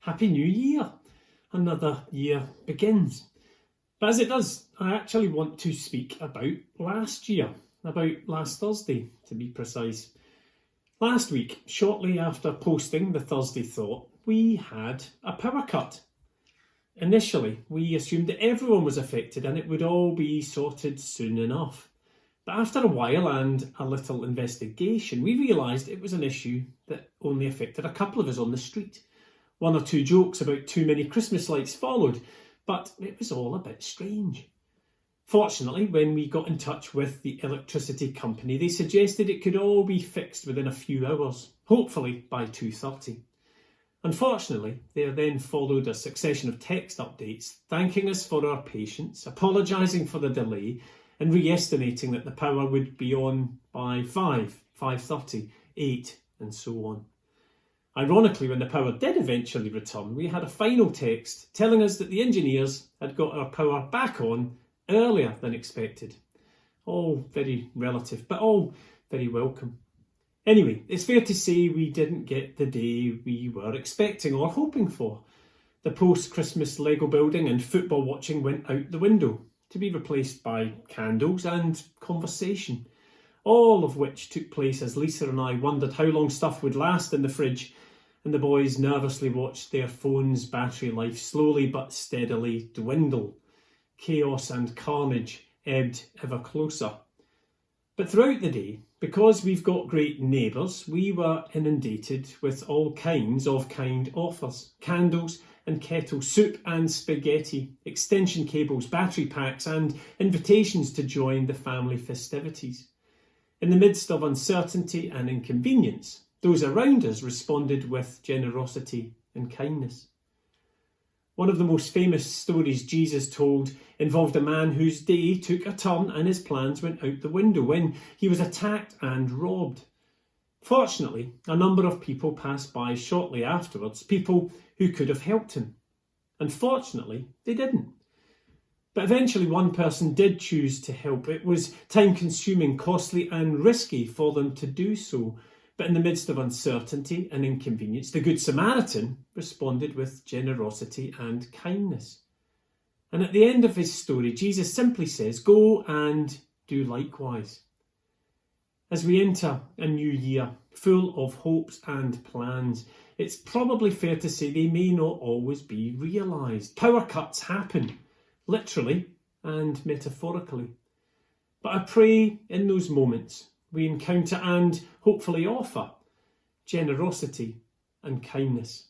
Happy New Year! Another year begins. But as it does, I actually want to speak about last year, about last Thursday to be precise. Last week, shortly after posting the Thursday Thought, we had a power cut. Initially, we assumed that everyone was affected and it would all be sorted soon enough. But after a while and a little investigation, we realised it was an issue that only affected a couple of us on the street. One or two jokes about too many Christmas lights followed, but it was all a bit strange. Fortunately, when we got in touch with the electricity company, they suggested it could all be fixed within a few hours, hopefully by 2:30. Unfortunately, there then followed a succession of text updates thanking us for our patience, apologising for the delay, and re-estimating that the power would be on by 5:30, 8, and so on. Ironically, when the power did eventually return, we had a final text telling us that the engineers had got our power back on earlier than expected. All very relative, but all very welcome. Anyway, it's fair to say we didn't get the day we were expecting or hoping for. The post-Christmas Lego building and football watching went out the window, to be replaced by candles and conversation, all of which took place as Lisa and I wondered how long stuff would last in the fridge, and the boys nervously watched their phone's battery life slowly but steadily dwindle. Chaos and carnage ebbed ever closer. But throughout the day, because we've got great neighbours, we were inundated with all kinds of kind offers. Candles and kettle soup and spaghetti, extension cables, battery packs and invitations to join the family festivities. In the midst of uncertainty and inconvenience, those around us responded with generosity and kindness. One of the most famous stories Jesus told involved a man whose day took a turn and his plans went out the window when he was attacked and robbed. Fortunately, a number of people passed by shortly afterwards, people who could have helped him. Unfortunately, they didn't. But eventually one person did choose to help. It was time-consuming, costly and risky for them to do so. But in the midst of uncertainty and inconvenience, the Good Samaritan responded with generosity and kindness. And at the end of his story, Jesus simply says, "Go and do likewise." As we enter a new year full of hopes and plans, it's probably fair to say they may not always be realised. Power cuts happen, literally and metaphorically. But I pray in those moments we encounter and hopefully offer generosity and kindness.